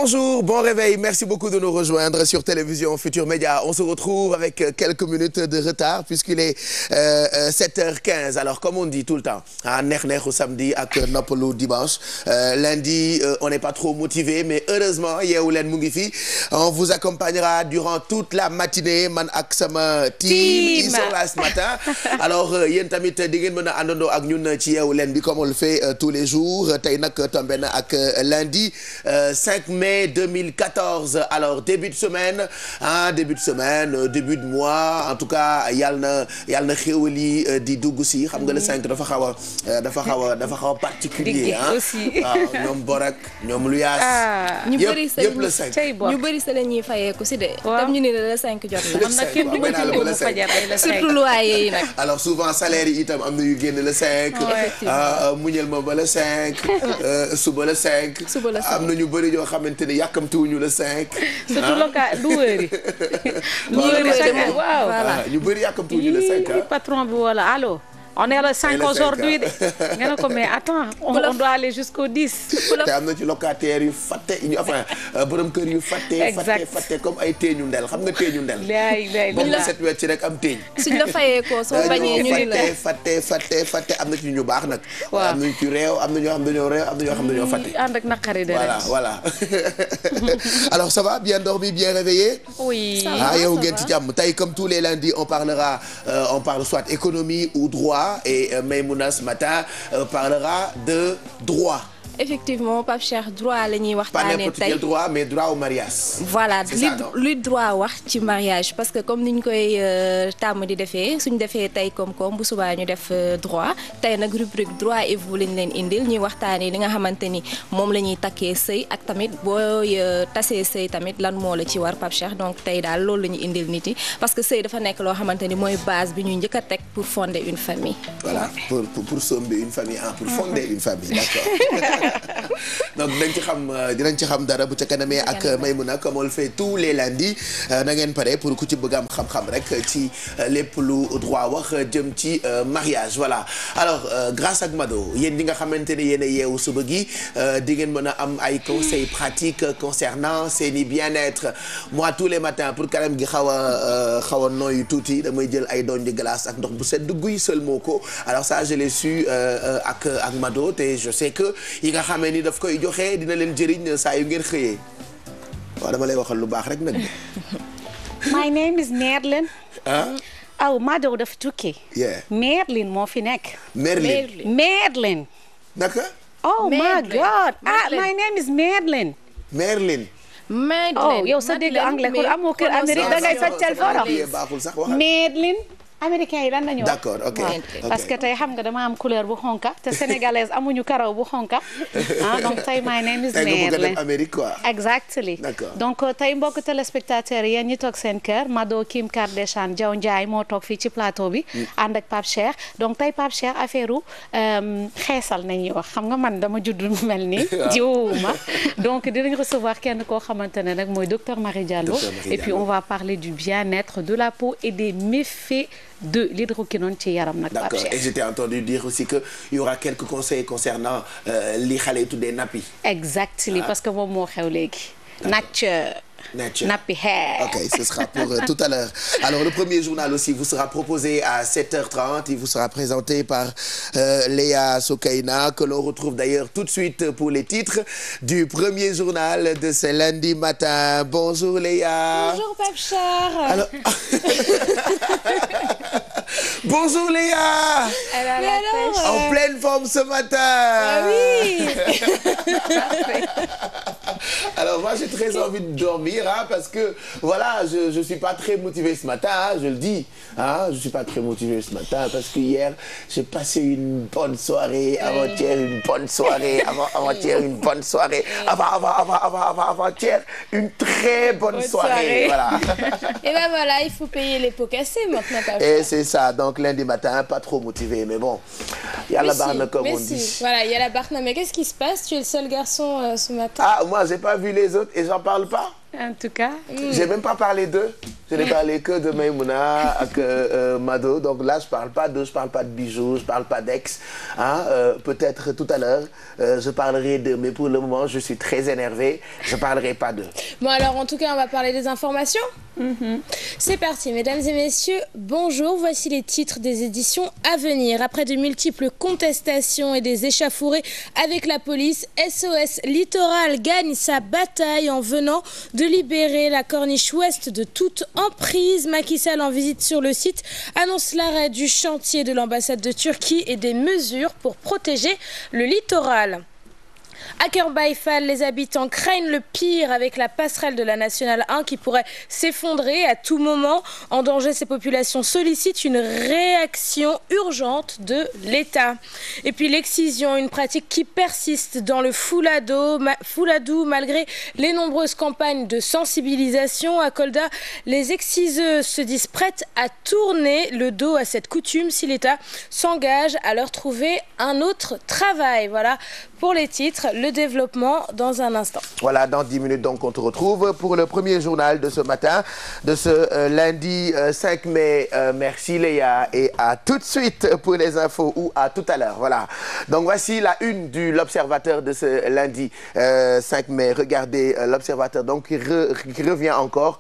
Bonjour, bon réveil, merci beaucoup de nous rejoindre sur Télévision Futur Média. On se retrouve avec quelques minutes de retard puisqu'il est 7h15. Alors comme on dit tout le temps, neex-neexu samedi ak noppalu dimanche. Lundi, on n'est pas trop motivé, mais heureusement Yeewu Leen mu ngi fi. On vous accompagnera durant toute la matinée man ak sama team. Ils sont là ce matin. Alors yéen tamit di ngeen mën a àndandoo ak ñun ci Yeewu Leen bi comme on le fait tous les jours. Tey nag tombé na ak lundi 5 mai 2014. Alors début de semaine début de mois en tout cas yàlla na xéwal yi di dugg si xam nga le 5 dafa xaw a particulier waaw ñoom Borak ñoom Luyaas yëpp le 5 ñu bëri sa la ñuy fayeeku si de tam ñu ne le 5 jot na am na kenn du ko ci fajar surtout loyer yi nag alors souvent salaire yi itam am na yu génn le 5 muñal ma ba le 5 suba le 5 am na ñu bëri ñoo xamante ne yàkkamtiwuñu le 5 surtout local loueur yi waaw ñu bëri yàkkamtiwuñu le 5 patron bi wala allo on est le 5 aujourd'hui de nga ne ko mais attends on doit aller jusqu'au 10 te am na ci locataire yu fàtte enfin borom kër yu fàtte comme ay teeñu ndel xam nga teeñu ndel buñ la set wet ci rek am teeñ suñ la fayee ko soo bañee ñu ni la fàtte am na ci ñu baax nag am nañu ci réew am na ñoo xam dañoo réew am na ñoo xam dañoo fàtte ànd ak naqari de voilà alors ça va bien dormi bien réveillé oui yow ngeen ci jàmm tey comme tous les lundis on parle soit économie ou droit et Maïmouna ce matin parlera de droit. Effectivement Pape Cheikh droit la ñuy waxtaanee tey pas n'importe quel droit mais droit au mariage. voilà li droit wax ci mariage parce que comme niñ koy tàmm di defee suñ defee tey koom-koom bu subaa ñu def droit tey nag rubrique droit et vous lañ leen indil ñuy waxtaanee li nga xamante ni moom la ñuy takkee sëy ak tamit booy tasee sëy tamit lan moo la ci war Pape Cheikh donc tey daal loolu la ñu indil nit yi parce que sëy dafa nekk loo xamante ni mooy base bi ñuy njëkk a teg pour fonder une famille. voilà pour sommer une famille pour fonder une famille d'accord. donc dinañ ci xam dara bu ca kanamee ak Maïmouna comme on le fait tous les lundis na ngeen pare pour ku ci bëgg am xam-xam rek ci lépp lu droit wax jëm ci mariage voilà alors grâce ak Mado yéen ñi nga xamante ne yéen a yeewu suba gi di ngeen mën a am ay conseils pratiques concernant seeni bien-être moi tous les matins pour kanam gi xaw a nooyu tuuti damay jël ay doon di glace ak ndox bu sedd guy seulement ko alors ça je l'ai su ak Mado te je sais que nga xamee ni daf koy joxe dina leen jëriñ saa yu ngeen xëyee waaw dama lay waxal lu baax rek nag. My name is Merlin. Mado dafa tukki. Merlin moo fi nekk. Merlin. naka. oh my God my name is Merlin. Merlin. yow sa dégg anglais kon amoo kër Amérique da ngay soccal foro. Merlin. américains yi lan la ñu wax d'accord ok parce que tey xam nga dama am couleur bu xonka te sénégalaise amuñu karaw bu xonka donc tey my name is Merlin Amérique quoi exactly donc tey mbokk téléspectateurs yéen ñi toog seen kër Mado Kim Kardashian Diaw Ndiaye moo toog fii ci plateau bi ànd ak Pape Cheikh donc tey Pape Cheikh affaire u xeesal nañuy wax xam nga man dama judd mel ni jiwuma donc dinañ recevoir kenn koo xamante ne nag mooy docteur Marie Diallo et puis on va parler du bien-être de la peau et des méfaits de l'hydroquinone ci yaram nag. D'accord et j'ai entendu dire aussi que il y aura quelques conseils concernant li xale yi tuddee nappi. Exactement parce que moom moo xew léegi. nature. Nappy hair. Ok, ce sera pour tout à l'heure. Alors le premier journal aussi vous sera proposé à 7h30. Il vous sera présenté par Léa Sokaina que l'on retrouve d'ailleurs tout de suite pour les titres du premier journal de ce lundi matin. Bonjour Léa. Bonjour Pape Cheikh. Alors bonjour Léa. En pleine forme ce matin. Oui. Alors moi j'ai très envie de dormir parce que voilà je suis pas très motivé ce matin je le dis je suis pas très motivé ce matin parce que hier j'ai passé une bonne soirée avant-hier une bonne soirée avant-hier une bonne soirée avant-hier une très bonne soirée voilà. Et ben voilà il faut payer les pots cassés maintenant. Et c'est ça donc lundi matin pas trop motivé mais bon yàlla baax na comme on dit. Voilà yàlla baax na mais qu'est-ce qui se passe tu es le seul garçon ce matin. Moi j'ai pas vu les autres et j'en parle pas. En tout cas. J'ai même pas parlé d'eux. Je n'ai parlé que de Maïmouna ak Mado, donc là je parle pas de bijoux, je parle pas d'ex, peut-être tout à l'heure je parlerai d'eux, mais pour le moment je suis très énervée, je parlerai pas d'eux. Bon alors en tout cas on va parler des informations. C'est parti, mesdames et messieurs, bonjour, voici les titres des éditions à venir. Après de multiples contestations et des échauffourées avec la police, SOS Littoral gagne sa bataille en venant de libérer la corniche ouest de toute emprise. Macky Sall en visite sur le site annonce l'arrêt du chantier de l'ambassade de Turquie et des mesures pour protéger le littoral. À Kër-Baye-Fall, les habitants craignent le pire avec la passerelle de la Nationale 1 qui pourrait s'effondrer à tout moment. En danger, ces populations sollicitent une réaction urgente de l'État. Et puis l'excision, une pratique qui persiste dans le Fouladou malgré les nombreuses campagnes de sensibilisation. À Kolda, les exciseuses se disent prêtes à tourner le dos à cette coutume si l'État s'engage à leur trouver un autre travail. Voilà pour les titres. Le développement dans un instant. Voilà, dans 10 minutes donc on te retrouve pour le premier journal de ce matin, de ce lundi 5 mai. Merci Léa et à tout de suite pour les infos ou à tout à l'heure. Voilà, donc voici la une de l'Observateur de ce lundi 5 mai. Regardez l'Observateur donc qui revient encore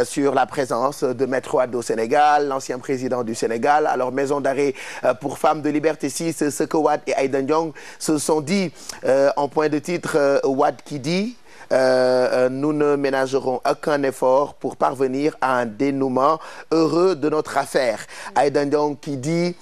sur la présence de Maître Wade au Sénégal, l'ancien président du Sénégal. Alors maison d'arrêt pour femmes de Liberté 6, ce que Wade et Aïda Ndiong se sont dit en point de titre, Wade qui dit nous ne ménagerons aucun effort pour parvenir à un dénouement heureux de notre affaire. Aïda Ndiong qui dit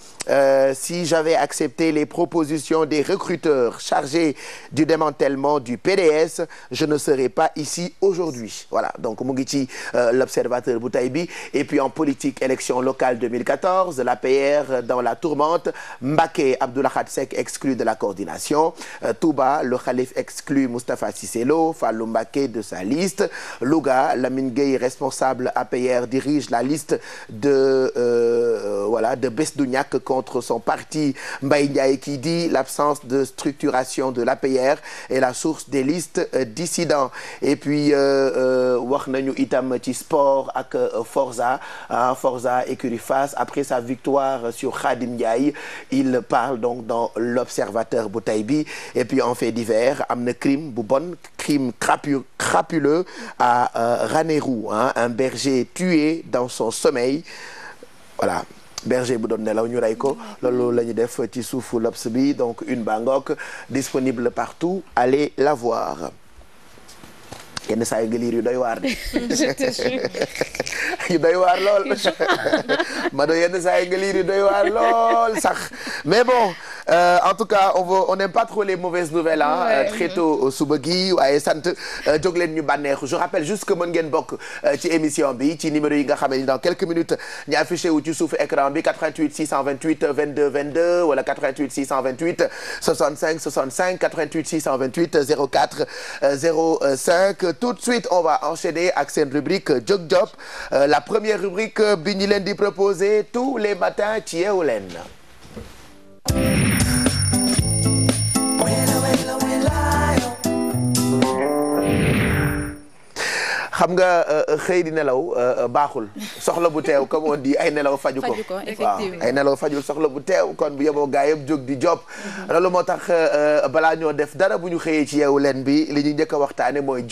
si j'avais accepté les propositions des recruteurs chargés du démantèlement du PDS, je ne serais pas ici aujourd'hui. Voilà, donc mu ngi ci l'Observateur bu tey bi. Et puis en politique, élection locale 2014, l'APR dans la tourmente. Mbacké, Abdou Lahad Seck exclu de la coordination. Touba, le Khalife exclut Moustapha Cissé Lo, Fallou Mbacké de sa liste. Louga, Lamine Gueye, responsable APR, dirige la liste de Bess du Ñakk contre son parti. Mbaye Ndiaye qui dit l'absence de structuration de l'APR est la source des listes dissidents. Et puis wax nañu itam ci sport ak Forza écurie Fass après sa victoire sur Khadim Ndiaye. Il parle donc dans l'Observateur bu tey bi. Et puis en fait divers am na crime bu bon, crime crapuleux à Ranérou, un berger tué dans son sommeil. Voilà, berger bu doon nelaw ñu rey ko, loolu la ñu def ci suufu L'Obs bi. Donc une bangok disponible partout, allez la voir. yenn saa yi nga liir yu doy waar de. yu doy waar lool. Mado yenn saa yi nga liir yu doy waar lool sax. Mais bon, en tout cas on n'aime pas trop les mauvaises nouvelles très tôt suba gi waaye sant jóg leen ñu bànneexu. Je rappelle juste que mën ngeen bokk ci émission bi ci numéro yi nga xam ne dans quelques minutes ñu affiché wu ci suufu écran bi 88 628 22 22 wala 88 628 65 65 88 628 04 05. Tout de suite on va enchaîner ak seen rubrique Jóg Job, la première rubrique bi ñu leen di proposer tous les matins ci Yeewu Leen. xam nga xëy di nelaw baaxul, soxla bu teew comme on dit ay nelaw faju ko. Waaw ay nelaw fajul soxla bu teew, kon bu yeboo gaa yëpp jóg di job. Loolu moo tax balaa ñoo def dara bu ñu xëyee ci Yeewu Leen bi li ñu njëkk a waxtaane mooy